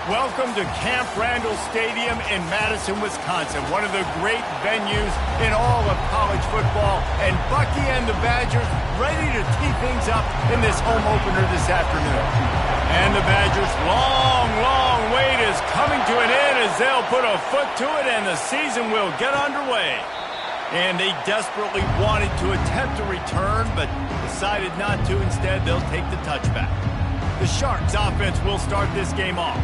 Welcome to Camp Randall Stadium in Madison, Wisconsin, one of the great venues in all of college football. And Bucky and the Badgers ready to tee things up in this home opener this afternoon. And the Badgers' long wait is coming to an end as they'll put a foot to it and the season will get underway. And they desperately wanted to attempt a return, but decided not to. Instead, they'll take the touchback. The Sharks offense will start this game off.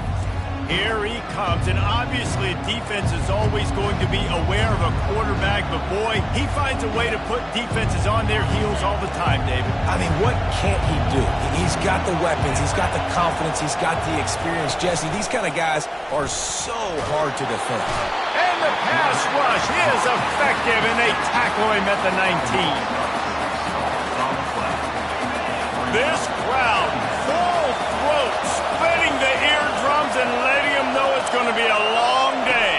Here he comes, and obviously defense is always going to be aware of a quarterback, but boy, he finds a way to put defenses on their heels all the time, David. I mean, what can't he do? He's got the weapons, he's got the confidence, he's got the experience. Jesse, these kind of guys are so hard to defend. And the pass rush is effective, and they tackle him at the 19. This crowd, full throat, splitting the eardrums and letting them know it's going to be a long day.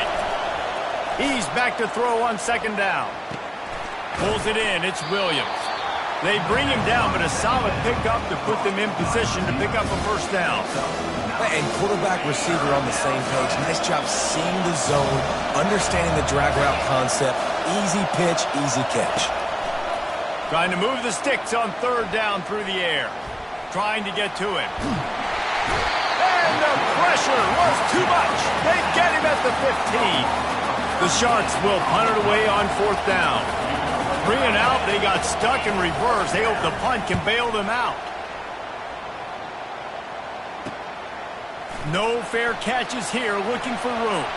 He's back to throw on second down. Pulls it in. It's Williams. They bring him down, but a solid pickup to put them in position to pick up a first down. And quarterback receiver on the same page. Nice job seeing the zone, understanding the drag route concept. Easy pitch, easy catch. Trying to move the sticks on third down through the air. Trying to get to him. And the pressure was too much. They get him at the 15. The Sharks will punt it away on fourth down. Bringing out, they got stuck in reverse. They hope the punt can bail them out. No fair catches here, looking for room.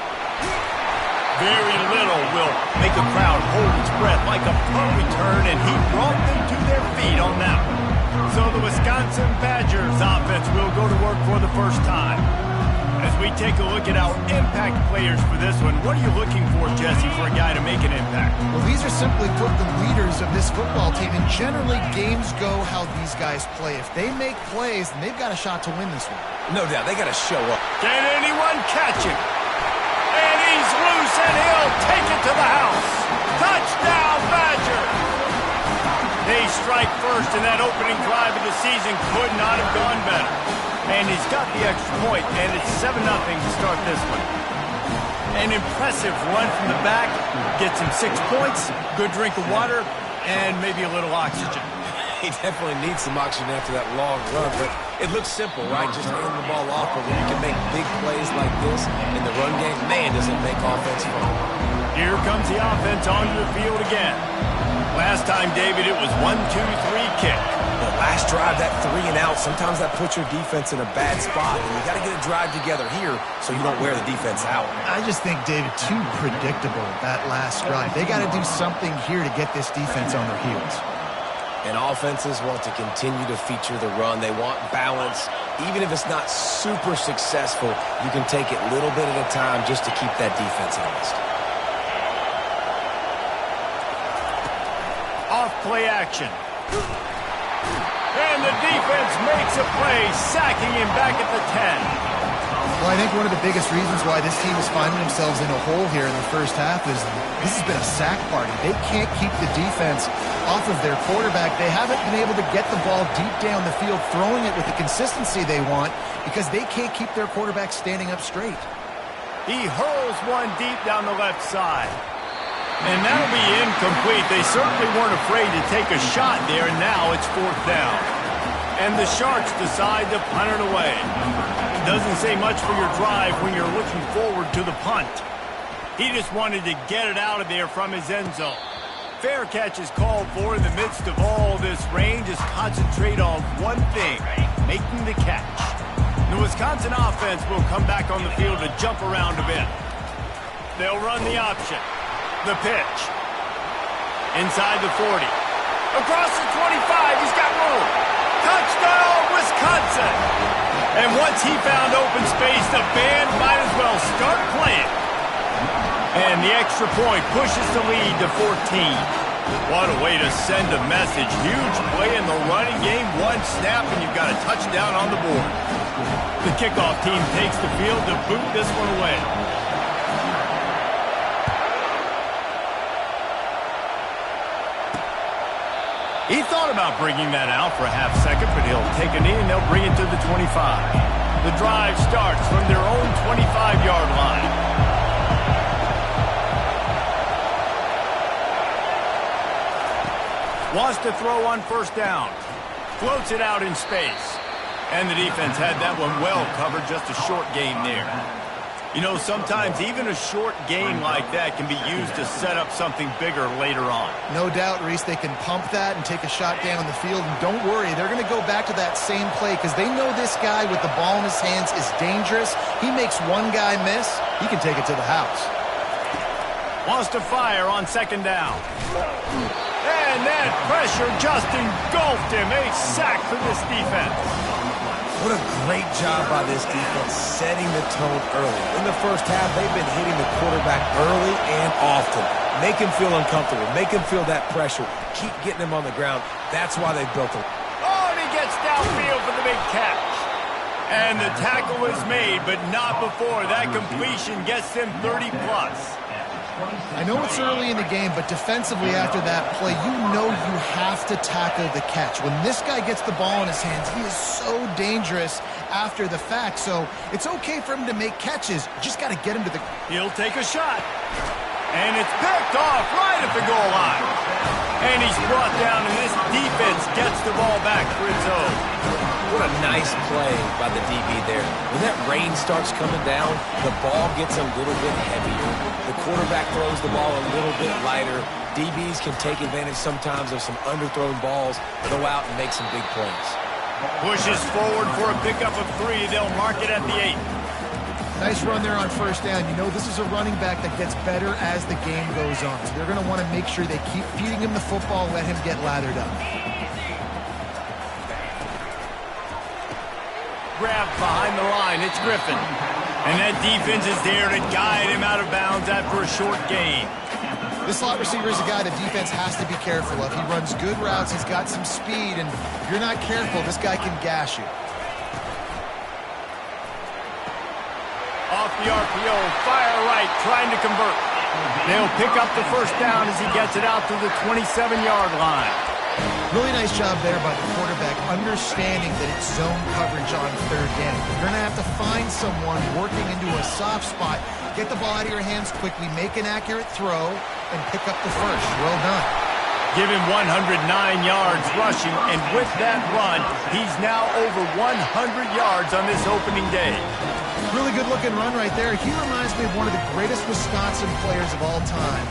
Very little will make a crowd hold its breath like a punt return, and he brought them to their feet on that one. So the Wisconsin Badgers offense will go to work for the first time. As we take a look at our impact players for this one, what are you looking for, Jesse, for a guy to make an impact? Well, these are simply put the leaders of this football team, and generally games go how these guys play. If they make plays, then they've got a shot to win this one. No doubt, they got to show up. Can anyone catch him? And he's loose, and he'll take it to the house. Touchdown, Badger! They strike first, and that opening drive of the season could not have gone better. And he's got the extra point, and it's 7-0 to start this one. An impressive run from the back. Gets him 6 points, good drink of water, and maybe a little oxygen. He definitely needs some oxygen after that long run, but it looks simple, right? Just hand the ball off, but when you can make big plays like this in the run game, man, does it make offense fun. Here comes the offense onto the field again. Last time, David, it was 1-2-3 kick. The last drive, that 3 and out, sometimes that puts your defense in a bad spot, and you got to get a drive together here so you don't wear the defense out. I just think, David, too predictable, that last drive. They got to do something here to get this defense on their heels. And offenses want to continue to feature the run. They want balance. Even if it's not super successful, you can take it little bit at a time just to keep that defense honest. Off play action. And the defense makes a play, sacking him back at the 10. Well, I think one of the biggest reasons why this team is finding themselves in a hole here in the first half is this has been a sack party. They can't keep the defense off of their quarterback. They haven't been able to get the ball deep down the field, throwing it with the consistency they want because they can't keep their quarterback standing up straight. He hurls one deep down the left side. And that'll be incomplete. They certainly weren't afraid to take a shot there, and now it's fourth down. And the Sharks decide to punt it away. Doesn't say much for your drive when you're looking forward to the punt. He just wanted to get it out of there from his end zone. Fair catch is called for in the midst of all this rain. Just concentrate on one thing, making the catch. The Wisconsin offense will come back on the field to jump around a bit. They'll run the option. The pitch. Inside the 40. Across the 25, he's got room. Touchdown, Wisconsin! And once he found open space, the band might as well start playing. And the extra point pushes the lead to 14. What a way to send a message. Huge play in the running game. One snap, and you've got a touchdown on the board. The kickoff team takes the field to boot this one away. He thought about bringing that out for a half second, but he'll take a knee and they'll bring it to the 25. The drive starts from their own 25-yard line. Wants to throw on first down. Floats it out in space. And the defense had that one well covered, just a short gain there. You know, sometimes even a short gain like that can be used to set up something bigger later on. No doubt, Reese, they can pump that and take a shot down the field. And don't worry, they're going to go back to that same play because they know this guy with the ball in his hands is dangerous. He makes one guy miss, he can take it to the house. Wants to fire on second down. And that pressure just engulfed him. A sack for this defense. What a great job by this defense setting the tone early. In the first half, they've been hitting the quarterback early and often. Make him feel uncomfortable. Make him feel that pressure. Keep getting him on the ground. That's why they built him. Oh, and he gets downfield for the big catch. And the tackle is made, but not before. That completion gets them 30-plus. I know it's early in the game, but defensively after that play, you know you have to tackle the catch. When this guy gets the ball in his hands, he is so dangerous after the fact. So it's okay for him to make catches. You just got to get him to the... He'll take a shot. And it's picked off right at the goal line. And he's brought down, and this defense gets the ball back for its own. What a nice play by the DB there. When that rain starts coming down, the ball gets a little bit heavier. The quarterback throws the ball a little bit lighter. DBs can take advantage sometimes of some underthrown balls, go out and make some big plays. Pushes forward for a pickup of 3. They'll mark it at the 8. Nice run there on first down. You know, this is a running back that gets better as the game goes on. So they're going to want to make sure they keep feeding him the football, let him get lathered up. Grabbed behind the line. It's Griffin. And that defense is there to guide him out of bounds after a short gain. This slot receiver is a guy the defense has to be careful of. He runs good routes. He's got some speed. And if you're not careful, this guy can gash you. Off the RPO, fire right, trying to convert. They'll pick up the first down as he gets it out to the 27-yard line. Really nice job there by the quarterback, understanding that it's zone coverage on third down. You're going to have to find someone working into a soft spot, get the ball out of your hands quickly, make an accurate throw, and pick up the first. Well done. Give him 109 yards rushing, and with that run, he's now over 100 yards on this opening day. Really good-looking run right there. He reminds me of one of the greatest Wisconsin players of all time,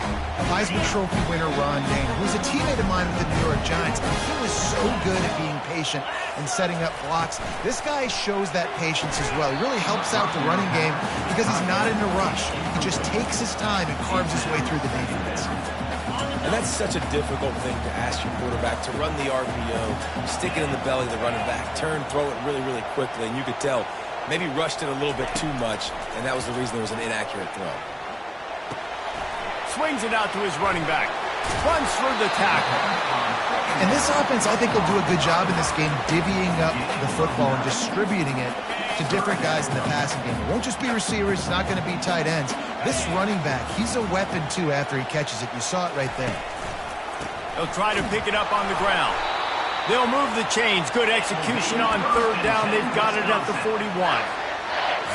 Heisman Trophy winner Ron Dana, who's a teammate of mine with the New York Giants, and he was so good at being patient and setting up blocks. This guy shows that patience as well. He really helps out the running game because he's not in a rush. He just takes his time and carves his way through the defense. And that's such a difficult thing to ask your quarterback, to run the RPO, stick it in the belly of the running back, turn, throw it really, really quickly, and you could tell maybe rushed it a little bit too much, and that was the reason there was an inaccurate throw. Swings it out to his running back. Runs through the tackle. And this offense, I think, will do a good job in this game divvying up the football and distributing it to different guys in the passing game. It won't just be receivers. It's not going to be tight ends. This running back, he's a weapon, too, after he catches it. You saw it right there. They'll try to pick it up on the ground. They'll move the chains. Good execution on third down. They've got it at the 41.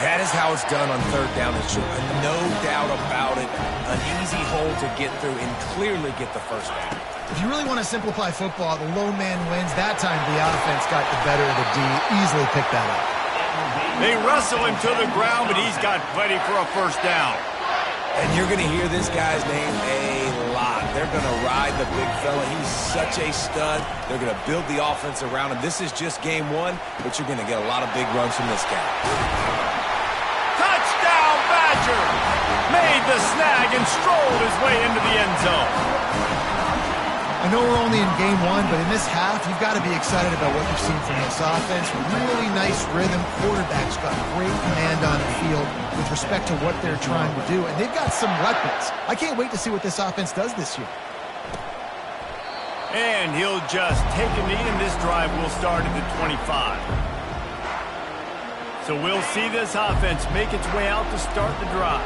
That is how it's done on third down. It's no doubt about it. An easy hole to get through and clearly get the first down. If you really want to simplify football, the lone man wins. That time the offense got the better of the D. Easily picked that up. They wrestle him to the ground, but he's got plenty for a first down. And you're going to hear this guy's name a lot. They're going to ride the big fella. He's such a stud. They're going to build the offense around him. This is just game 1, but you're going to get a lot of big runs from this guy. Touchdown, Badger! Made the snag and strolled his way into the end zone. I know we're only in game 1, but in this half, you've got to be excited about what you've seen from this offense. Really nice rhythm. Quarterback's got great command on the field with respect to what they're trying to do. And they've got some weapons. I can't wait to see what this offense does this year. And he'll just take a knee, and this drive will start at the 25. So we'll see this offense make its way out to start the drive.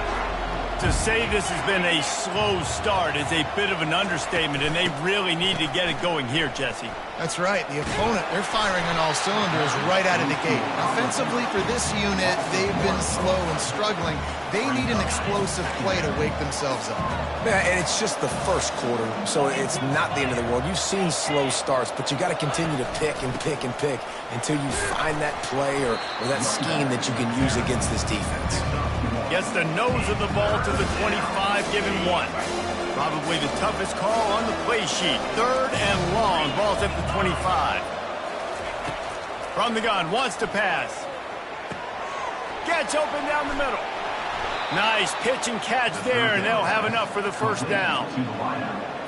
To say this has been a slow start is a bit of an understatement, and they really need to get it going here, Jesse. That's right. The opponent, they're firing on all cylinders right out of the gate. Offensively, for this unit, they've been slow and struggling. They need an explosive play to wake themselves up. Yeah, and it's just the first quarter, so it's not the end of the world. You've seen slow starts, but you got to continue to pick and pick and pick until you find that play or that scheme that you can use against this defense. Gets the nose of the ball to the 25, given 1. Probably the toughest call on the play sheet. 3rd and long. Ball's at the 25. From the gun, wants to pass. Gets open down the middle. Nice pitch and catch there, and they'll have enough for the first down.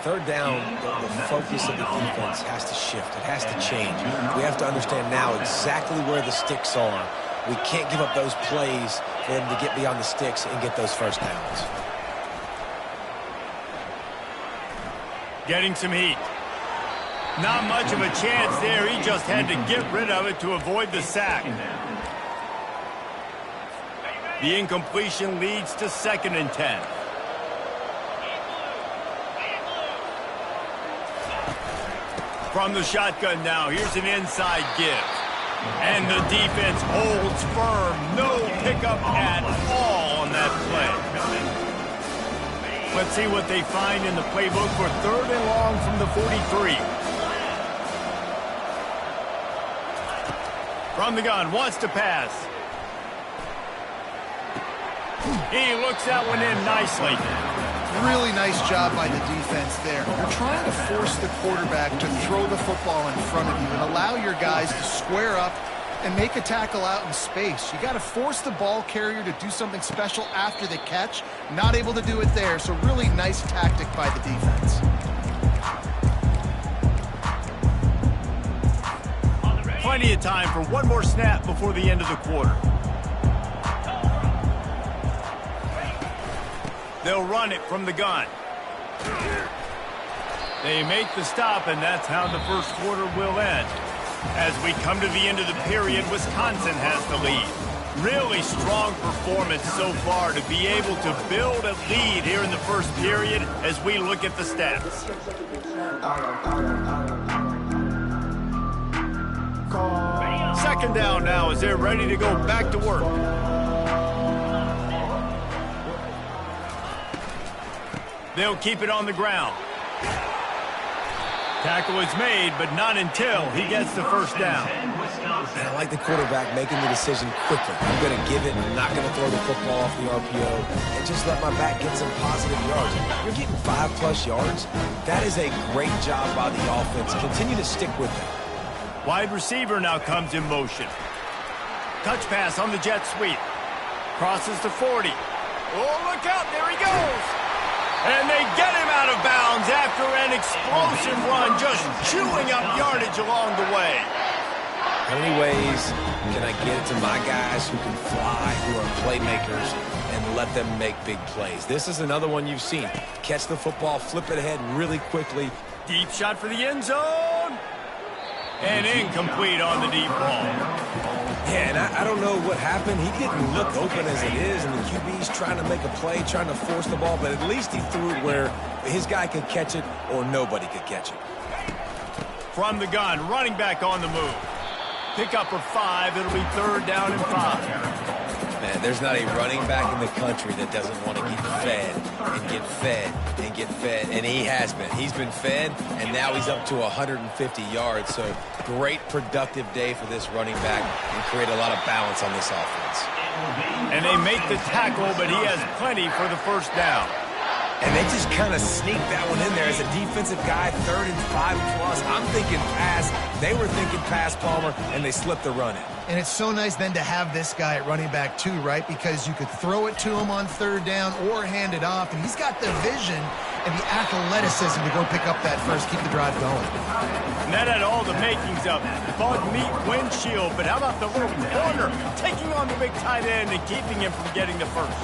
3rd down, the focus of the defense has to shift. It has to change. We have to understand now exactly where the sticks are. We can't give up those plays for them to get beyond the sticks and get those first downs. Getting some heat. Not much of a chance there. He just had to get rid of it to avoid the sack. The incompletion leads to 2nd and 10. From the shotgun now, here's an inside give. And the defense holds firm. No pickup at all on that play. Let's see what they find in the playbook for 3rd and long from the 43. From the gun, wants to pass. He looks that one in nicely. Really nice job by the defense there. You're trying to force the quarterback to throw the football in front of you and allow your guys to square up and make a tackle out in space. You got to force the ball carrier to do something special after the catch. Not able to do it there, so really nice tactic by the defense. Plenty of time for one more snap before the end of the quarter. They'll run it from the gun. They make the stop, and that's how the first quarter will end. As we come to the end of the period, Wisconsin has the lead. Really strong performance so far to be able to build a lead here in the first period as we look at the stats. Second down now as they're ready to go back to work. They'll keep it on the ground. Tackle is made, but not until he gets the first down. I like the quarterback making the decision quickly. I'm going to give it. I'm not going to throw the football off the RPO and just let my back get some positive yards. You're getting 5+ yards. That is a great job by the offense. Continue to stick with it. Wide receiver now comes in motion. Touch pass on the jet sweep. Crosses to 40. Oh, look out. There he goes. And they get him out of bounds after an explosive run, just chewing up yardage along the way. How many ways can I get it to my guys who can fly, who are playmakers, and let them make big plays? This is another one you've seen. Catch the football, flip it ahead really quickly. Deep shot for the end zone. And incomplete on the deep ball. Yeah, and I don't know what happened. He didn't look open as it is, and the QB's trying to make a play, trying to force the ball, but at least he threw it where his guy could catch it or nobody could catch it. From the gun, running back on the move. Pick up of 5. It'll be 3rd down and 5. Man, there's not a running back in the country that doesn't want to get fed and get fed and get fed, and he has been. He's been fed, and now he's up to 150 yards, so great productive day for this running back and create a lot of balance on this offense. And they make the tackle, but he has plenty for the first down. And they just kind of sneaked that one in there as a defensive guy, 3rd and 5+. I'm thinking pass. They were thinking pass, Palmer, and they slipped the run in. And it's so nice then to have this guy at running back too, right? Because you could throw it to him on 3rd down or hand it off, and he's got the vision and the athleticism to go pick up that first, keep the drive going. And that had all the makings of bug meat windshield, but how about the little corner taking on the big tight end and keeping him from getting the first?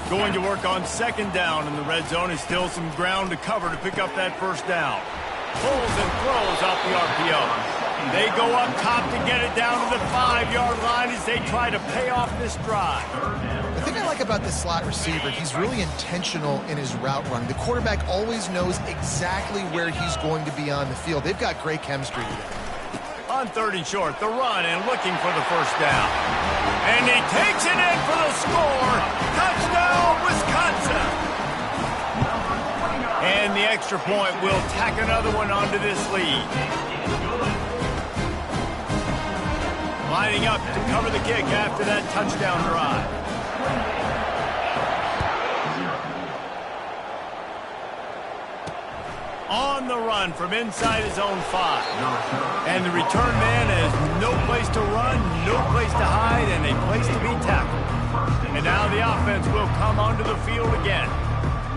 Going to work on 2nd down, and the red zone is still some ground to cover to pick up that first down. Pulls and throws off the RPO. They go up top to get it down to the 5-yard line as they try to pay off this drive. The thing I like like about this slot receiver, he's really intentional in his route run. The quarterback always knows exactly where he's going to be on the field. They've got great chemistry together. On 3rd and short, the run and looking for the first down. And he takes it in for the score. Touchdown, Wisconsin. And the extra point will tack another one onto this lead. Lining up to cover the kick after that touchdown drive. On the run from inside his own 5. And the return man has no place to run, no place to hide, and a place to be tackled. And now the offense will come onto the field again.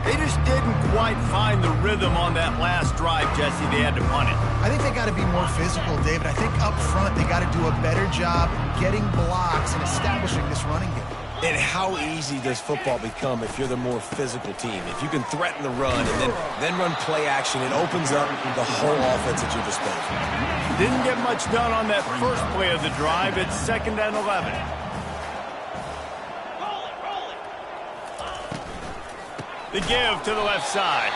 They just didn't quite find the rhythm on that last drive, Jesse. They had to punt it. I think they got to be more physical, David. I think up front they got to do a better job getting blocks and establishing this running game. And how easy does football become if you're the more physical team? If you can threaten the run and then run play action, it opens up the whole offense at your disposal. Didn't get much done on that first play of the drive. It's 2nd and 11. The give to the left side.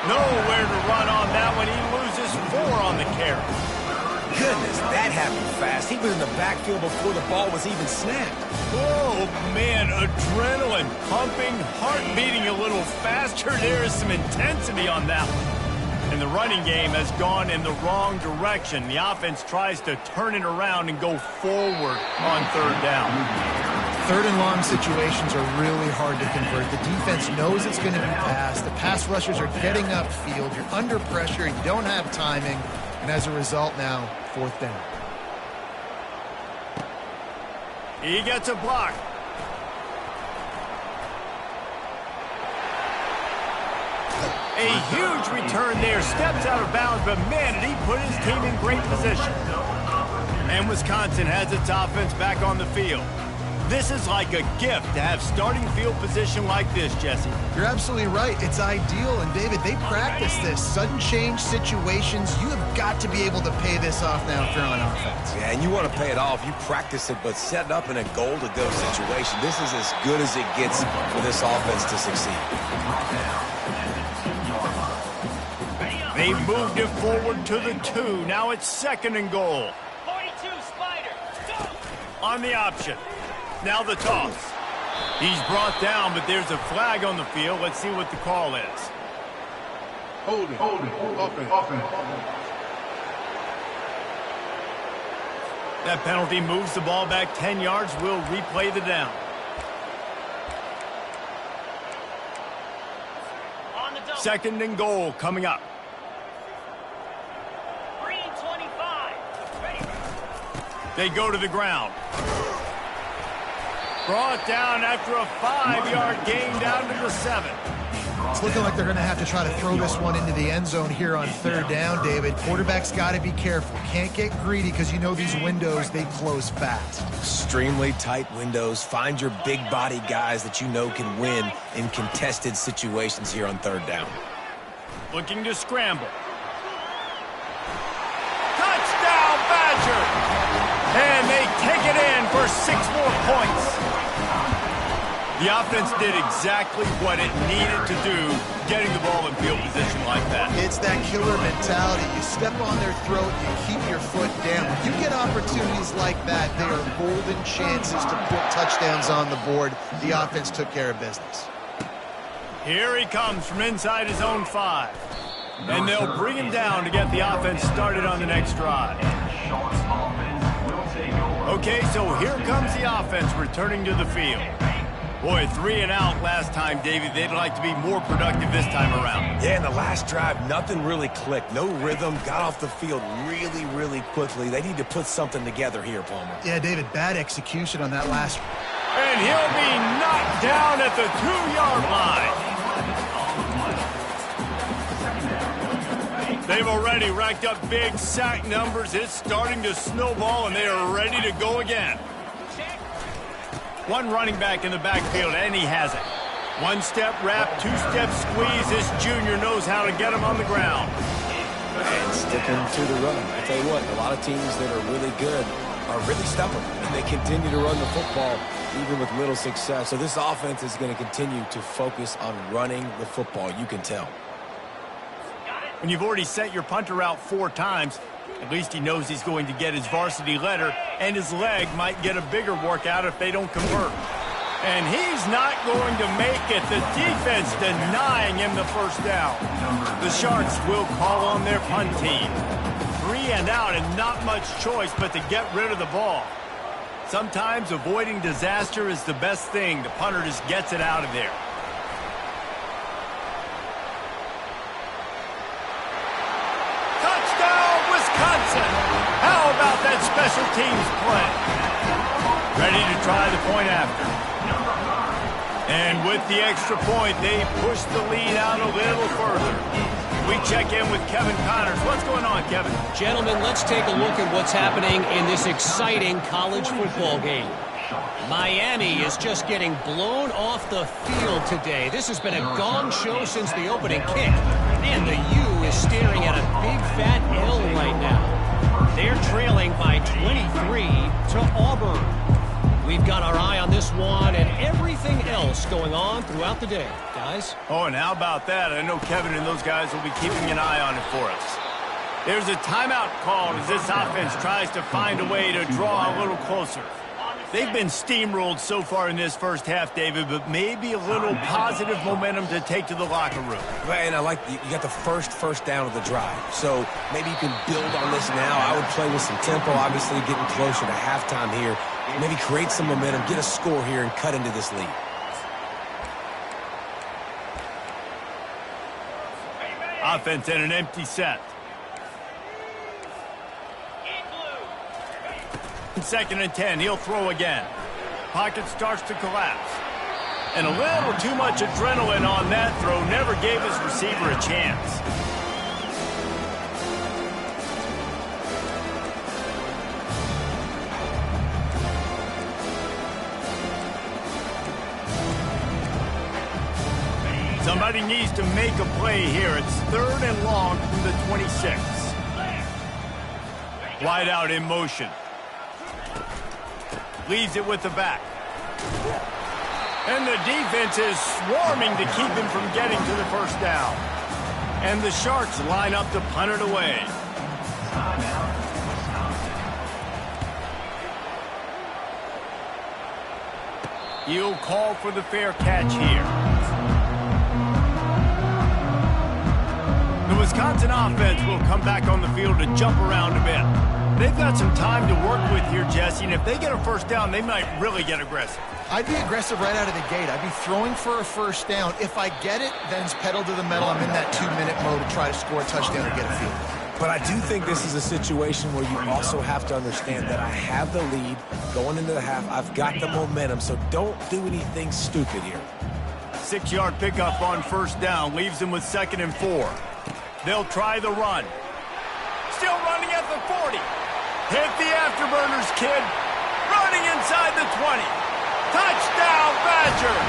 Nowhere to run on that one. He loses 4 on the carry. Goodness, that happened fast. He was in the backfield before the ball was even snapped. Oh, man, adrenaline pumping, heart beating a little faster. There is some intensity on that one. And the running game has gone in the wrong direction. The offense tries to turn it around and go forward on 3rd down. 3rd and long situations are really hard to convert. The defense knows it's going to be passed. The pass rushers are getting upfield. You're under pressure. You don't have timing. And as a result now, 4th down. He gets a block. A huge return there. Steps out of bounds, but man, did he put his team in great position. And Wisconsin has its offense back on the field. This is like a gift to have starting field position like this, Jesse. You're absolutely right. It's ideal. And, David, they practice this. Sudden change situations. You have got to be able to pay this off now if you're on offense. Yeah, and you want to pay it off. You practice it, but set it up in a goal-to-go situation. This is as good as it gets for this offense to succeed. They moved it forward to the 2. Now it's 2nd and goal. 42, Spider. Go! On the option. Now the toss. He's brought down, but there's a flag on the field. Let's see what the call is. Hold it. Offense. That penalty moves the ball back 10 yards. We'll replay the down. On the double. 2nd and goal coming up. Green 25. Ready. They go to the ground. Brought down after a 5-yard gain down to the 7. It's looking like they're going to have to try to throw this one into the end zone here on 3rd down, David. Quarterback's got to be careful. Can't get greedy because you know these windows, they close fast. Extremely tight windows. Find your big body guys that you know can win in contested situations here on 3rd down. Looking to scramble. Touchdown, Badger! And they take it in for 6 more points. The offense did exactly what it needed to do, getting the ball in field position like that. It's that killer mentality. You step on their throat, you keep your foot down. When you get opportunities like that, they are golden chances to put touchdowns on the board. The offense took care of business. Here he comes from inside his own 5. And they'll bring him down to get the offense started on the next drive. Okay, so here comes the offense returning to the field. Boy, 3 and out last time, David. They'd like to be more productive this time around. Yeah, in the last drive, nothing really clicked. No rhythm, got off the field really, really quickly. They need to put something together here, Palmer. Yeah, David, bad execution on that last. And he'll be knocked down at the 2-yard line. They've already racked up big sack numbers. It's starting to snowball, and they are ready to go again. One running back in the backfield, and he has it. 1-step wrap, 2-step squeeze. This junior knows how to get him on the ground. And sticking to the run. I tell you what, a lot of teams that are really good are really stubborn, and they continue to run the football. even with little success. So this offense is going to continue to focus on running the football. You can tell. When you've already sent your punter out 4 times, at least he knows he's going to get his varsity letter, and his leg might get a bigger workout if they don't convert. And he's not going to make it. The defense denying him the first down. The Sharks will call on their punt team. 3 and out and not much choice but to get rid of the ball. Sometimes avoiding disaster is the best thing. The punter just gets it out of there. Touchdown, Wisconsin! How about that special teams play? Ready to try the point after. And with the extra point, they push the lead out a little further. We check in with Kevin Connors. What's going on, Kevin? Gentlemen, let's take a look at what's happening in this exciting college football game. Miami is just getting blown off the field today. This has been a gong show since the opening kick. And the U is staring at a big fat L right now. They're trailing by 23 to Auburn. We've got our eye on this one and everything else going on throughout the day, guys. Oh, and how about that? I know Kevin and those guys will be keeping an eye on it for us. There's a timeout called as this offense tries to find a way to draw a little closer. They've been steamrolled so far in this first half, David, but maybe a little positive momentum to take to the locker room. Right, and I like you got the first down of the drive. So maybe you can build on this now. I would play with some tempo, obviously getting closer to halftime here. Maybe create some momentum, get a score here, and cut into this lead. Offense in an empty set. 2nd and 10, he'll throw again. Pocket starts to collapse. And a little too much adrenaline on that throw never gave his receiver a chance. Somebody needs to make a play here. It's 3rd and long from the 26. Wide out in motion. Leaves it with the back. And the defense is swarming to keep him from getting to the first down. And the Sharks line up to punt it away. He'll call for the fair catch here. The Wisconsin offense will come back on the field to jump around a bit. They've got some time to work with here, Jesse, and if they get a first down, they might really get aggressive. I'd be aggressive right out of the gate. I'd be throwing for a first down. If I get it, then it's pedal to the metal. I'm in that 2-minute mode to try to score a touchdown or get a field goal. But I do think this is a situation where you also have to understand that I have the lead going into the half. I've got the momentum, so don't do anything stupid here. 6-yard pickup on first down leaves them with 2nd and 4. They'll try the run. Still running at the 40. Hit the afterburners, kid. Running inside the 20. Touchdown, Badger.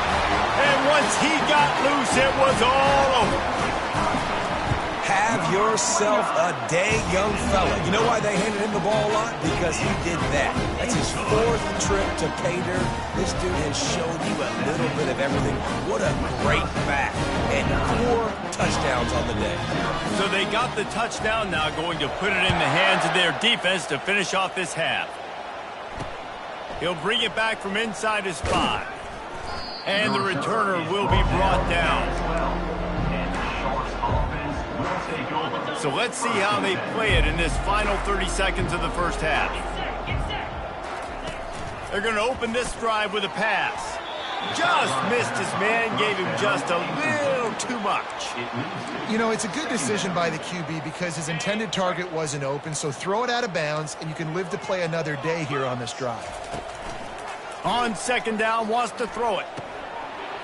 And once he got loose, it was all over. Have yourself a day, young fella. You know why they handed him the ball a lot? Because he did that. That's his 4th trip to pay dirt. This dude has shown you a little bit of everything. What a great back. And 4 touchdowns on the day. So they got the touchdown, now going to put it in the hands of their defense to finish off this half. He'll bring it back from inside his 5. And the returner will be brought down. So let's see how they play it in this final 30 seconds of the first half. They're going to open this drive with a pass. Just missed his man, gave him just a little too much. You know, it's a good decision by the QB because his intended target wasn't open, so throw it out of bounds, and you can live to play another day here on this drive. On 2nd down, wants to throw it.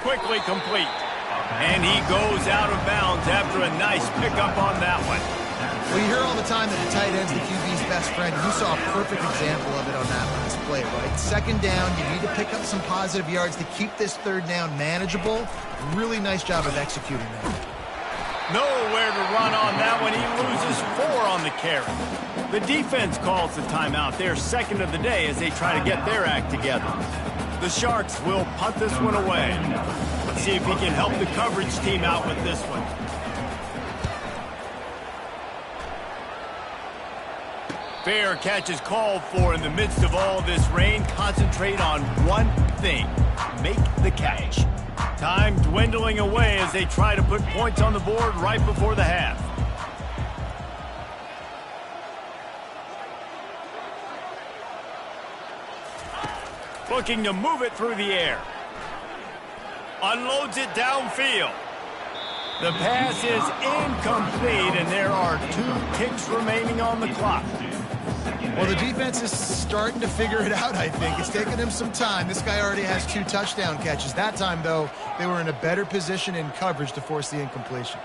Quickly complete. And he goes out of bounds after a nice pickup on that one. Well, you hear all the time that the tight end's the QB's best friend. You saw a perfect example of it on that last play, right? 2nd down, you need to pick up some positive yards to keep this 3rd down manageable. Really nice job of executing that. Nowhere to run on that one. He loses 4 on the carry. The defense calls the timeout. They're 2nd of the day as they try to get their act together. The Sharks will punt this one away. Let's see if he can help the coverage team out with this one. Fair catch is called for in the midst of all this rain. Concentrate on one thing. Make the catch. Time dwindling away as they try to put points on the board right before the half. Looking to move it through the air. Unloads it downfield. The pass is incomplete, and there are 2 ticks remaining on the clock. Well, the defense is starting to figure it out, I think. It's taken them some time. This guy already has 2 touchdown catches. That time, though, they were in a better position in coverage to force the incompletion.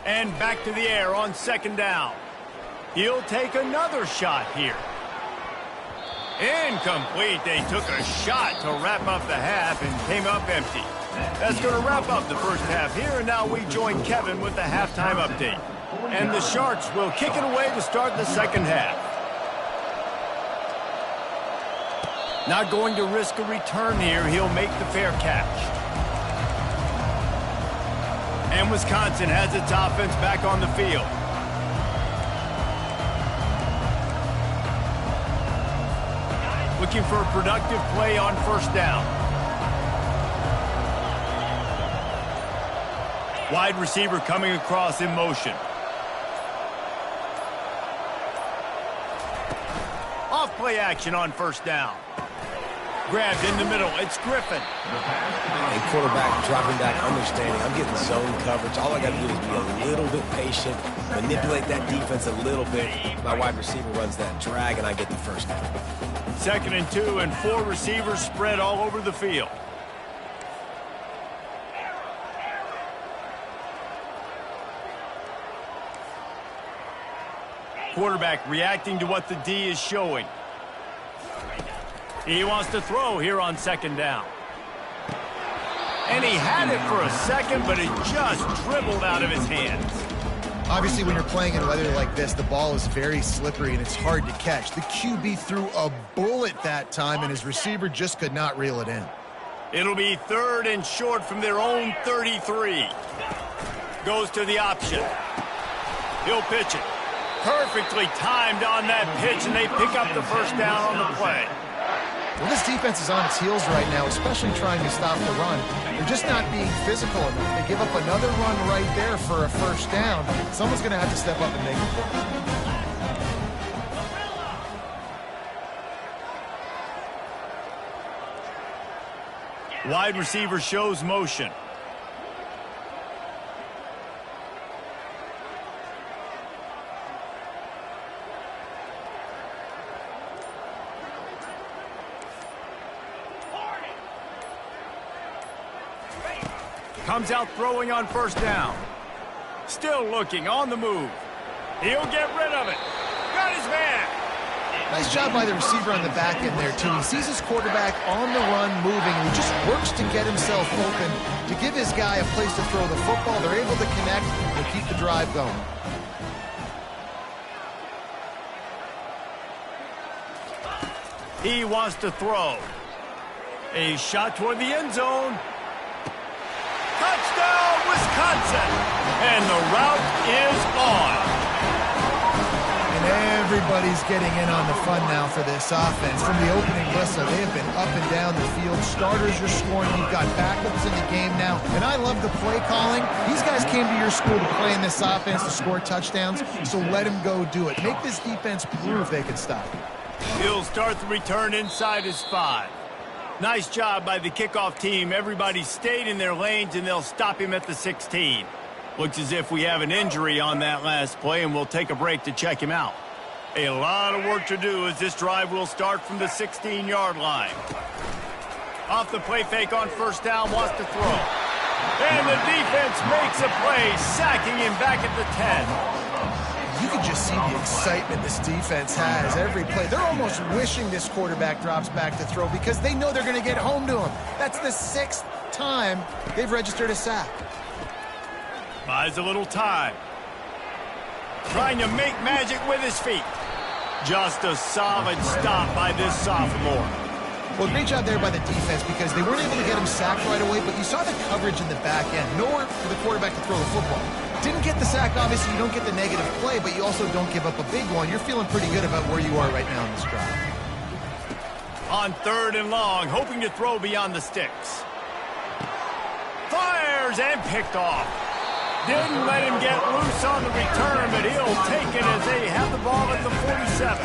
And back to the air on 2nd down. He'll take another shot here. Incomplete. They took a shot to wrap up the half and came up empty. That's going to wrap up the first half here, and now we join Kevin with the halftime update. And the Sharks will kick it away to start the second half. Not going to risk a return here. He'll make the fair catch. And Wisconsin has its offense back on the field. Looking for a productive play on 1st down. Wide receiver coming across in motion. Off play action on 1st down. Grabbed in the middle. It's Griffin. And quarterback dropping back, understanding. I'm getting zone coverage. All I got to do is be a little bit patient, manipulate that defense a little bit. My wide receiver runs that drag, and I get the 1st down. 2nd and 2, and 4 receivers spread all over the field. Quarterback reacting to what the D is showing. He wants to throw here on 2nd down. And he had it for a second, but it just dribbled out of his hands. Obviously, when you're playing in weather like this, the ball is very slippery and it's hard to catch. The QB threw a bullet that time, and his receiver just could not reel it in. It'll be 3rd and short from their own 33. Goes to the option. He'll pitch it. Perfectly timed on that pitch, and they pick up the 1st down on the play. Well, this defense is on its heels right now, especially trying to stop the run. They're just not being physical enough. They give up another run right there for a 1st down. Someone's going to have to step up and make it. Wide receiver shows motion. Comes out throwing on 1st down. Still looking on the move. He'll get rid of it. Got his man. Nice job by the receiver on the back end there, too. He sees his quarterback on the run moving, and he just works to get himself open to give his guy a place to throw the football. They're able to connect and keep the drive going. He wants to throw. A shot toward the end zone. Touchdown, Wisconsin! And the route is on. And everybody's getting in on the fun now for this offense. From the opening whistle, they have been up and down the field. Starters are scoring. You've got backups in the game now. And I love the play calling. These guys came to your school to play in this offense to score touchdowns, so let them go do it. Make this defense prove they can stop you. He'll start the return inside his 5. Nice job by the kickoff team. Everybody stayed in their lanes, and they'll stop him at the 16. Looks as if we have an injury on that last play, and we'll take a break to check him out. A lot of work to do as this drive will start from the 16-yard line. Off the play fake on 1st down, wants to throw. And the defense makes a play, sacking him back at the 10. You can just see the excitement this defense has every play. They're almost wishing this quarterback drops back to throw because they know they're going to get home to him. That's the 6th time they've registered a sack. Buys a little time. Trying to make magic with his feet. Just a solid stop by this sophomore. Well, great job there by the defense because they weren't able to get him sacked right away, but you saw the coverage in the back end. Nowhere for the quarterback to throw the football. Didn't get the sack, obviously. You don't get the negative play, but you also don't give up a big one. You're feeling pretty good about where you are right now in this drive. On 3rd and long, hoping to throw beyond the sticks. Fires and picked off. Didn't let him get loose on the return, but he'll take it as they have the ball at the 47.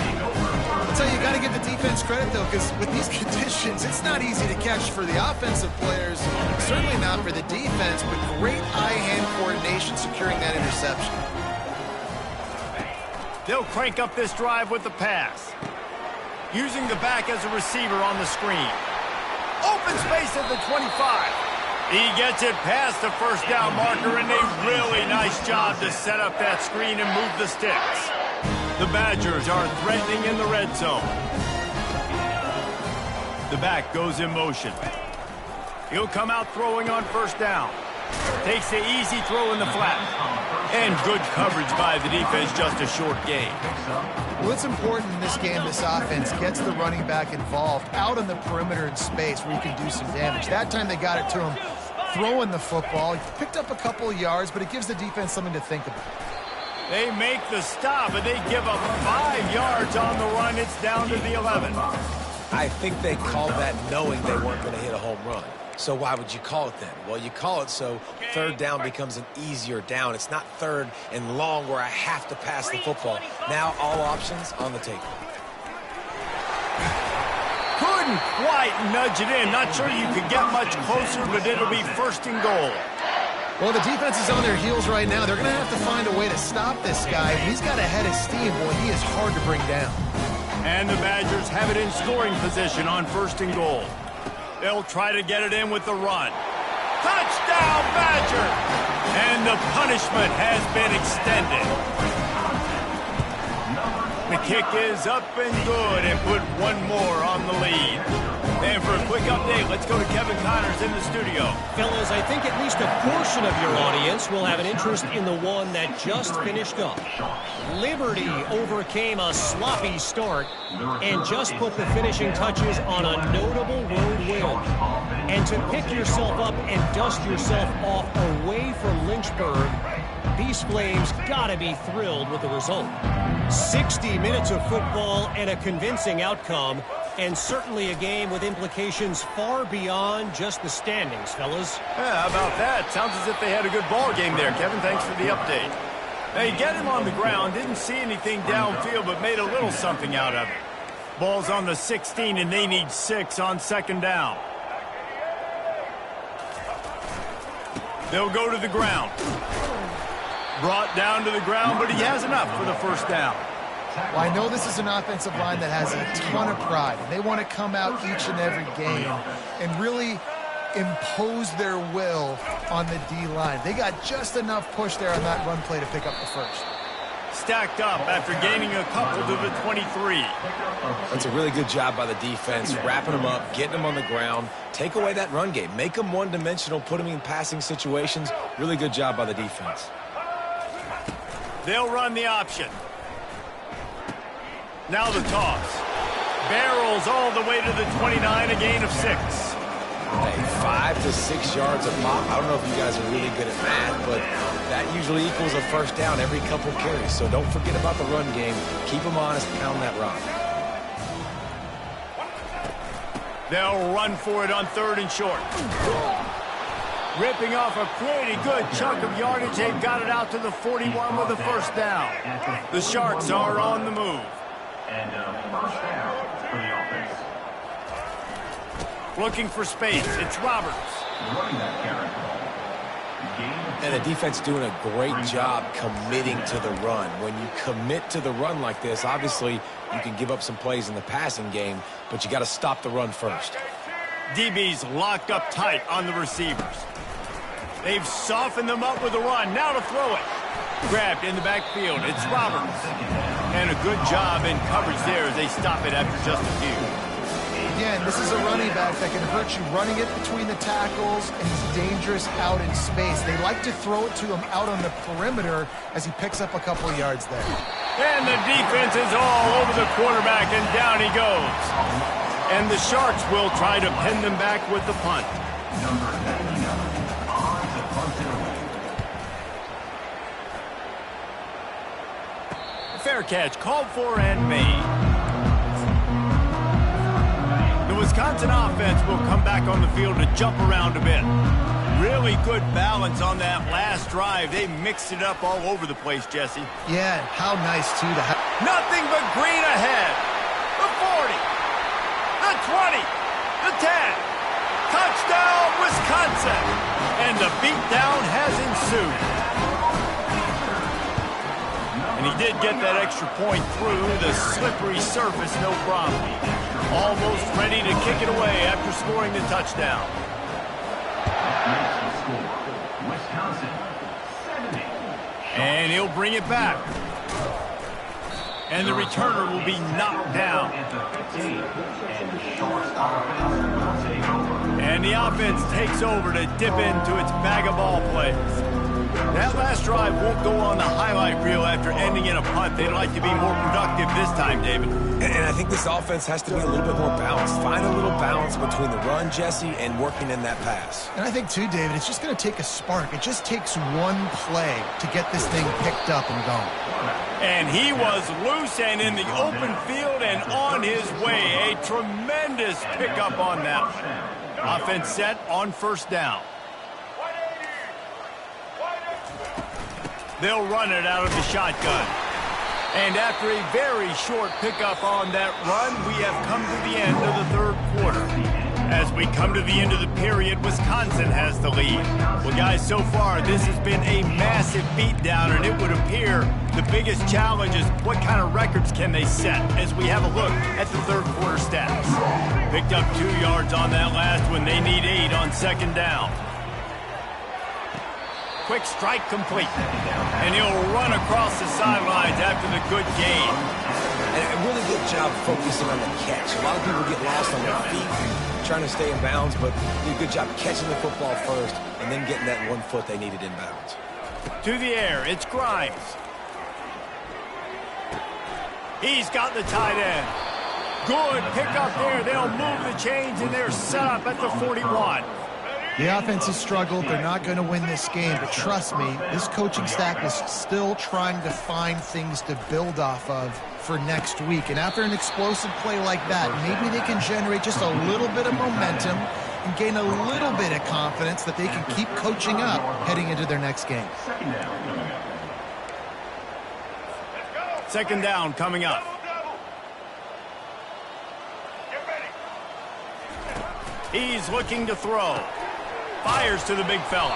So you got to give the defense credit, though, because with these conditions, it's not easy to catch for the offensive players. Certainly not for the defense, but great eye-hand coordination securing that interception. They'll crank up this drive with the pass. Using the back as a receiver on the screen. Open space at the 25. He gets it past the first down marker, and a really nice job to set up that screen and move the sticks. The Badgers are threatening in the red zone. The back goes in motion. He'll come out throwing on 1st down. Takes the easy throw in the flat. And good coverage by the defense, just a short gain. Well, it's important in this game, this offense gets the running back involved out on the perimeter in space where you can do some damage. That time they got it to him throwing the football. He picked up a couple of yards, but it gives the defense something to think about. They make the stop, and they give up 5 yards on the run. It's down to the 11. I think they called that knowing they weren't going to hit a home run. So why would you call it then? Well, you call it so 3rd down becomes an easier down. It's not 3rd and long where I have to pass the football. Now all options on the table. Couldn't quite nudge it in. Not sure you could get much closer, but it'll be 1st and goal. Well, the defense is on their heels right now. They're going to have to find a way to stop this guy. He's got a head of steam. Boy, he is hard to bring down. And the Badgers have it in scoring position on 1st and goal. They'll try to get it in with the run. Touchdown, Badger! And the punishment has been extended. The kick is up and good and put one more on the lead. And for a quick update, let's go to Kevin Connors in the studio. Fellas, I think at least a portion of your audience will have an interest in the one that just finished up. Liberty overcame a sloppy start and just put the finishing touches on a notable road win. And to pick yourself up and dust yourself off away from Lynchburg, these Flames gotta be thrilled with the result. 60 minutes of football and a convincing outcome, and certainly a game with implications far beyond just the standings, fellas. Yeah, how about that? Sounds as if they had a good ball game there, Kevin. Thanks for the update. They get him on the ground, didn't see anything downfield, but made a little something out of it. Ball's on the 16, and they need 6 on 2nd down. They'll go to the ground. Brought down to the ground, but he has enough for the 1st down. Well, I know this is an offensive line that has a ton of pride. They want to come out each and every game and really impose their will on the D-line. They got just enough push there on that run play to pick up the 1st. Stacked up after gaining a couple to the 23. That's a really good job by the defense, wrapping them up, getting them on the ground. Take away that run game. Make them one-dimensional, put them in passing situations. Really good job by the defense. They'll run the option. Now the toss. Barrels all the way to the 29, a gain of 6. Hey, 5 to 6 yards a pop. I don't know if you guys are really good at math, but that usually equals a 1st down every couple carries. So don't forget about the run game. Keep them honest, pound that rock. They'll run for it on 3rd and short. Ripping off a pretty good chunk of yardage. They've got it out to the 41 with the 1st down. The Sharks are on the move. And 1st down for the offense. Looking for space. It's Roberts. Running that carry. And the defense doing a great job committing to the run. When you commit to the run like this, obviously you can give up some plays in the passing game, but you got to stop the run first. DB's locked up tight on the receivers. They've softened them up with a run. Now to throw it. Grabbed in the backfield. It's Roberts. And a good job in coverage there as they stop it after just a few. Yeah, again, this is a running back that can hurt you running it between the tackles, and he's dangerous out in space. They like to throw it to him out on the perimeter as he picks up a couple of yards there. And the defense is all over the quarterback, and down he goes. And the Sharks will try to pin them back with the punt. Number 99 on the punt it away. Fair catch called for and made. The Wisconsin offense will come back on the field to jump around a bit. Really good balance on that last drive. They mixed it up all over the place, Jesse. Yeah, how nice, too, to have. Nothing but green ahead. The 40. The 20. The 10. Touchdown, Wisconsin. And the beatdown has ensued. And he did get that extra point through the slippery surface, no problem. Almost ready to kick it away after scoring the touchdown. Makes the score. Wisconsin 70. And he'll bring it back. And the returner will be knocked down. At the 15, and the Sharks offense will take over. And the offense takes over to dip into its bag of ball plays. That last drive won't go on the highlight reel after ending in a punt. They'd like to be more productive this time, David. And I think this offense has to be a little bit more balanced. Find a little balance between the run, Jesse, and working in that pass. And I think, too, David, it's just going to take a spark. It just takes one play to get this thing picked up and going. And he was loose and in the open field and on his way. A tremendous pickup on that one. Offense set on first down. They'll run it out of the shotgun. And after a very short pickup on that run, we have come to the end of the third quarter. As we come to the end of the period, Wisconsin has the lead. Well, guys, so far, this has been a massive beatdown, and it would appear the biggest challenge is what kind of records can they set as we have a look at the third quarter stats. Picked up 2 yards on that last one. They need 8 on second down. Quick strike complete. And he'll run across the sidelines after the good gain. And a really good job focusing on the catch. A lot of people get lost on their feet trying to stay in bounds, but did a good job catching the football first and then getting that 1 foot they needed in bounds. To the air, it's Grimes. He's got the tight end. Good pickup there. They'll move the chains, and they're set up at the 41. The offense has struggled. They're not going to win this game, but trust me, this coaching staff is still trying to find things to build off of for next week. And after an explosive play like that, maybe they can generate just a little bit of momentum and gain a little bit of confidence that they can keep coaching up heading into their next game. Second down coming up. He's looking to throw. Fires to the big fella.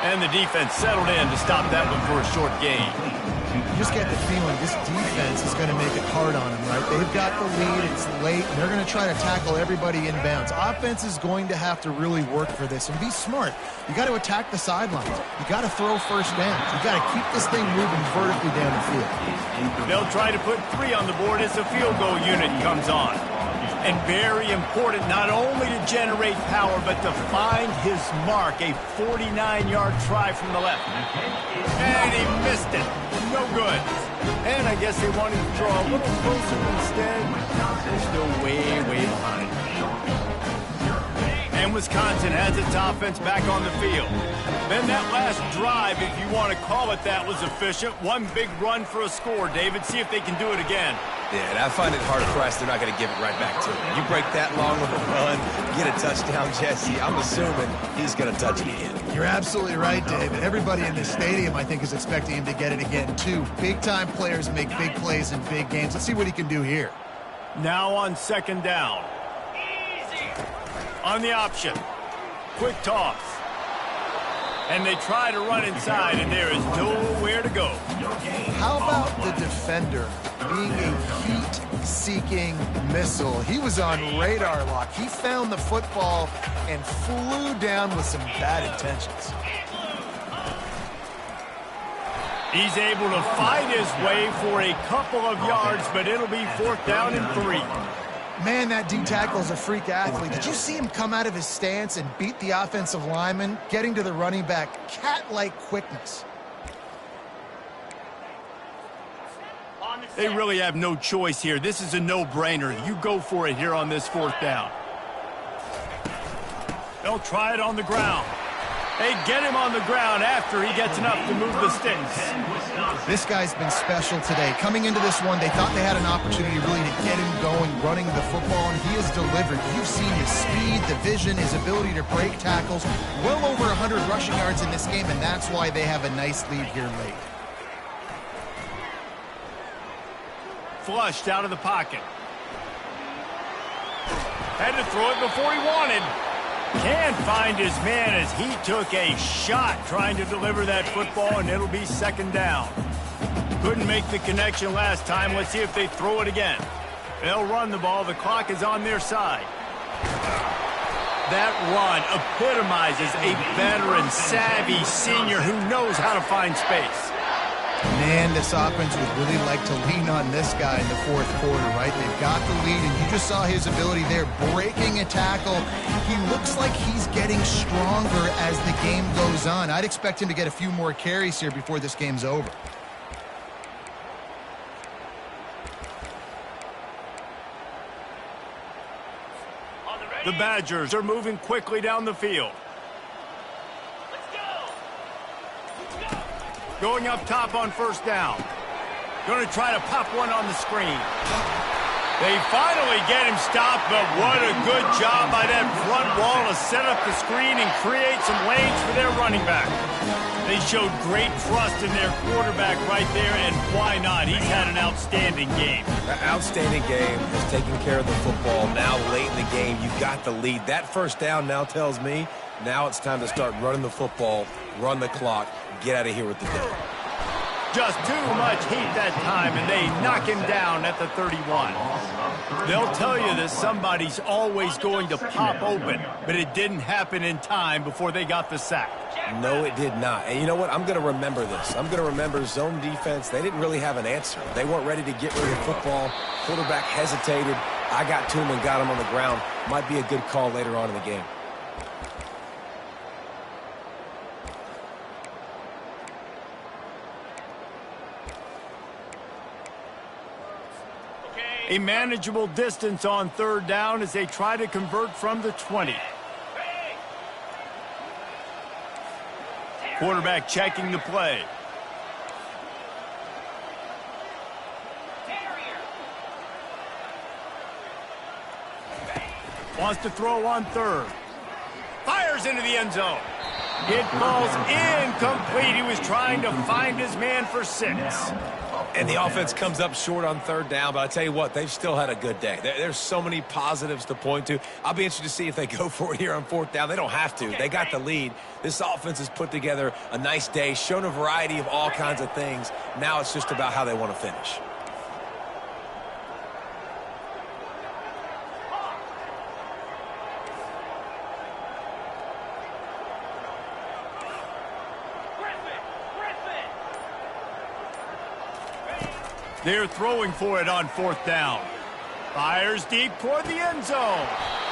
And the defense settled in to stop that one for a short gain. You just get the feeling this defense is going to make it hard on them, right? They've got the lead. It's late, and they're going to try to tackle everybody in bounds. Offense is going to have to really work for this and be smart. You got to attack the sidelines. You got to throw first downs. You got to keep this thing moving vertically down the field. They'll try to put 3 on the board as the field goal unit comes on. And very important, not only to generate power, but to find his mark. A 49-yard try from the left. And he missed it. No good. And I guess they wanted to draw a little closer instead. They're still way, way behind. And Wisconsin has its offense back on the field. Then that last drive, if you want to call it that, was efficient. One big run for a score, David. See if they can do it again. Yeah, and I find it hard-pressed they're not going to give it right back to him. You break that long of a run, get a touchdown, Jesse, I'm assuming he's going to touch it again. You're absolutely right, David. Everybody in this stadium, I think, is expecting him to get it again, too. Big-time players make big plays in big games. Let's see what he can do here. Now on second down. Easy. On the option. Quick toss. And they try to run inside, and there is nowhere to go. How about the defender being a heat-seeking missile? He was on radar lock. He found the football and flew down with some bad intentions. He's able to fight his way for a couple of yards, but it'll be 4th down and 3. Man, that D tackle is a freak athlete. Did you see him come out of his stance and beat the offensive lineman, getting to the running back? Cat-like quickness. They really have no choice here. This is a no-brainer. You go for it here on this fourth down. They'll try it on the ground. They get him on the ground after he gets enough to move the sticks. This guy's been special today. Coming into this one, they thought they had an opportunity really to get him going, running the football, and he has delivered. You've seen his speed, the vision, his ability to break tackles. Well over 100 rushing yards in this game, and that's why they have a nice lead here late. Flushed out of the pocket. Had to throw it before he wanted. Can't find his man as he took a shot trying to deliver that football, and it'll be second down. Couldn't make the connection last time. Let's see if they throw it again. They'll run the ball. The clock is on their side. That run epitomizes a veteran, savvy senior who knows how to find space. Man, this offense would really like to lean on this guy in the fourth quarter, right? They've got the lead, and you just saw his ability there, breaking a tackle. He looks like he's getting stronger as the game goes on. I'd expect him to get a few more carries here before this game's over. The Badgers are moving quickly down the field. Going up top on first down. Going to try to pop one on the screen. They finally get him stopped, but what a good job by that front wall to set up the screen and create some lanes for their running back. They showed great trust in their quarterback right there, and why not? He's had an outstanding game. An outstanding game, has taken care of the football. Now late in the game, you've got the lead. That first down now tells me now it's time to start running the football, run the clock, get out of here with the day. Just too much heat that time, and they knock him down at the 31. They'll tell you that somebody's always going to pop open, but it didn't happen in time before they got the sack. No, it did not. And you know what? I'm going to remember this. I'm going to remember zone defense. They didn't really have an answer. They weren't ready to get rid of the football. Quarterback hesitated. I got to him and got him on the ground. Might be a good call later on in the game. A manageable distance on third down as they try to convert from the 20. Quarterback checking the play. Wants to throw on third. Fires into the end zone. It falls incomplete. He was trying to find his man for 6. And the offense comes up short on third down, but I tell you what, they've still had a good day. There's so many positives to point to. I'll be interested to see if they go for it here on fourth down. They don't have to. They got the lead. This offense has put together a nice day, shown a variety of all kinds of things. Now it's just about how they want to finish. They're throwing for it on fourth down. Fires deep toward the end zone.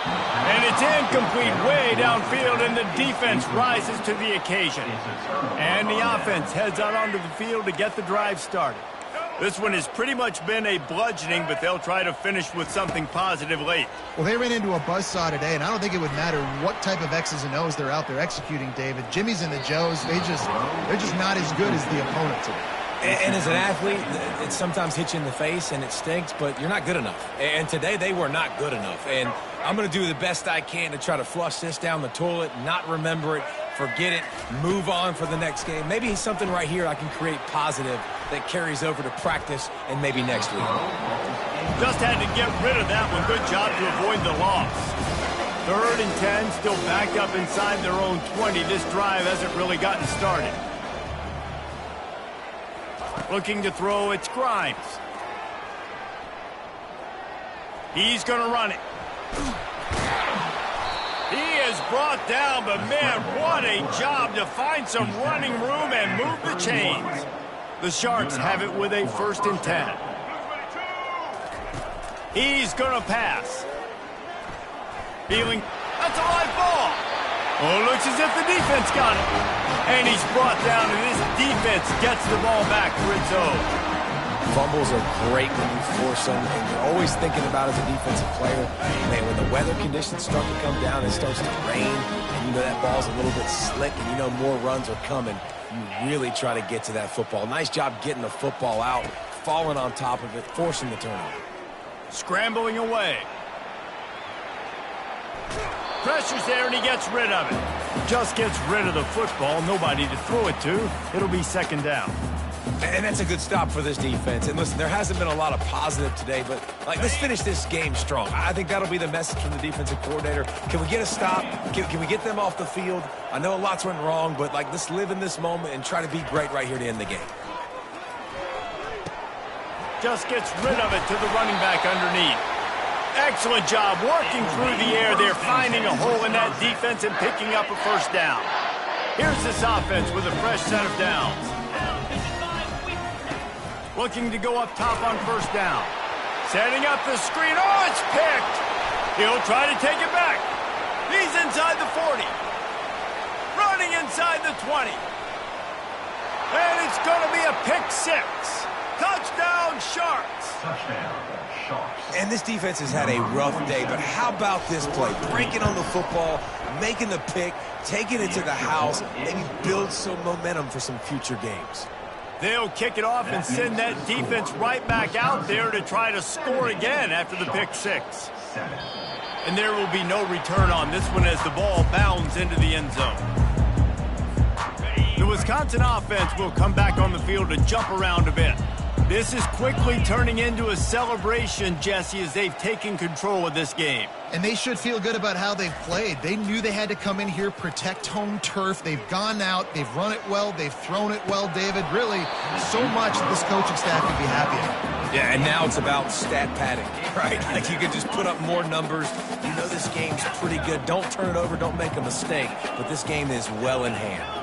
And it's incomplete way downfield, and the defense rises to the occasion. And the offense heads out onto the field to get the drive started. This one has pretty much been a bludgeoning, but they'll try to finish with something positive late. Well, they ran into a buzzsaw today, and I don't think it would matter what type of X's and O's they're out there executing, David. Jimmy's and the Joes, they're just not as good as the opponent today. And as an athlete, it sometimes hits you in the face and it stinks, but you're not good enough. And today they were not good enough. And I'm going to do the best I can to try to flush this down the toilet, not remember it, forget it, move on for the next game. Maybe something right here I can create positive that carries over to practice and maybe next week. Just had to get rid of that one. Good job to avoid the loss. 3rd and 10, still backed up inside their own 20. This drive hasn't really gotten started. Looking to throw, it's Grimes. He's going to run it. He is brought down, but man, what a job to find some running room and move the chains. The Sharks have it with a 1st and 10. He's going to pass. Feeling, that's a live ball. Oh, looks as if the defense got it. And he's brought down, and this defense gets the ball back for its own. Fumbles are great when you force them, and you're always thinking about as a defensive player, man, when the weather conditions start to come down, it starts to rain, and you know that ball's a little bit slick, and you know more runs are coming, you really try to get to that football. Nice job getting the football out, falling on top of it, forcing the turnover. Scrambling away. Pressure's there, and he gets rid of it. Just gets rid of the football, nobody to throw it to. It'll be second down. And that's a good stop for this defense. And listen, there hasn't been a lot of positive today, but let's finish this game strong. I think that'll be the message from the defensive coordinator. Can we get a stop? Can we get them off the field? I know a lot's went wrong, but let's live in this moment and try to be great right here to end the game. Just gets rid of it to the running back underneath. Excellent job working through the air there, finding a hole in that defense and picking up a first down. Here's this offense with a fresh set of downs. Looking to go up top on first down. Setting up the screen. Oh, it's picked. He'll try to take it back. He's inside the 40. Running inside the 20. And it's going to be a pick six. Touchdown, Sharks. Touchdown, Sharks. And this defense has had a rough day, but how about this play? Breaking on the football, making the pick, taking it to the house, maybe build some momentum for some future games. They'll kick it off and send that defense right back out there to try to score again after the pick six. And there will be no return on this one as the ball bounds into the end zone. The Wisconsin offense will come back on the field to jump around a bit. This is quickly turning into a celebration, Jesse, as they've taken control of this game. And they should feel good about how they've played. They knew they had to come in here, protect home turf. They've gone out, they've run it well, they've thrown it well, David. Really, so much that this coaching staff can be happy about. Yeah, and now it's about stat padding, right? Like you can just put up more numbers. You know this game's pretty good. Don't turn it over, don't make a mistake. But this game is well in hand.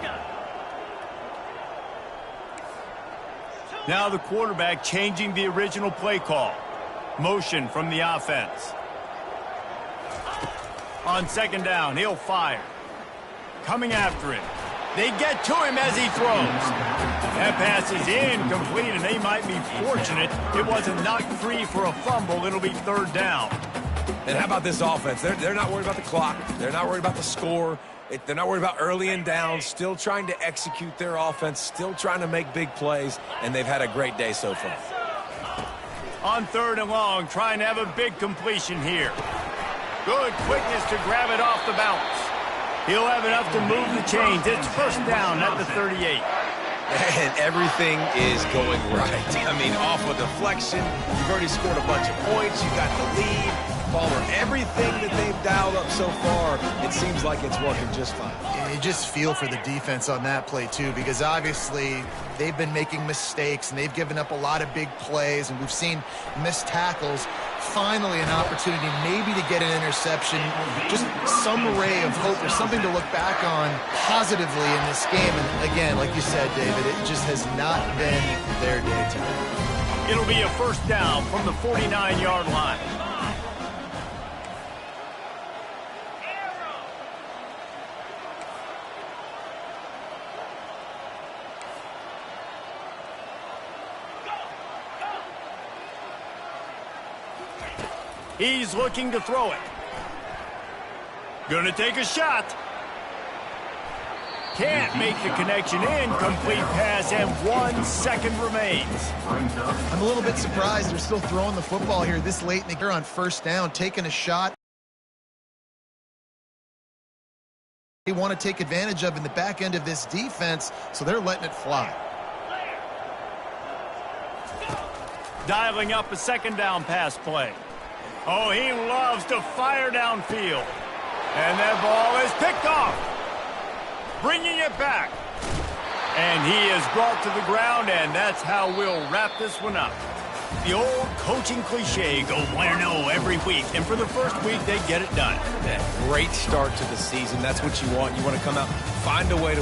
Now the quarterback changing the original play call. Motion from the offense. On second down, he'll fire. Coming after him. They get to him as he throws. That pass is incomplete, and they might be fortunate it wasn't knocked free for a fumble. It'll be third down. And how about this offense? They're not worried about the clock. They're not worried about the score. They're not worried about early and down. Still trying to execute their offense. Still trying to make big plays. And they've had a great day so far. On third and long, trying to have a big completion here. Good quickness to grab it off the bounce. He'll have enough to move the chains. It's first down at the 38. And everything is going right. I mean, off a deflection, you've already scored a bunch of points. You got the lead. Palmer, everything that they've dialed up so far, it seems like it's working just fine. You just feel for the defense on that play, too, because obviously they've been making mistakes, and they've given up a lot of big plays, and we've seen missed tackles. Finally an opportunity maybe to get an interception, just some ray of hope or something to look back on positively in this game. And again, like you said, David, it just has not been their day today. It'll be a first down from the 49-yard line. He's looking to throw it. Gonna take a shot. Can't make the connection. Incomplete pass, and 1 second remains. I'm a little bit surprised they're still throwing the football here this late in the year on first down, taking a shot. They want to take advantage of in the back end of this defense, so they're letting it fly. Dialing up a second down pass play. Oh, he loves to fire downfield. And that ball is picked off. Bringing it back. And he is brought to the ground, and that's how we'll wrap this one up. The old coaching cliche, go 1-0 every week. And for the first week, they get it done. Great start to the season. That's what you want. You want to come out, find a way to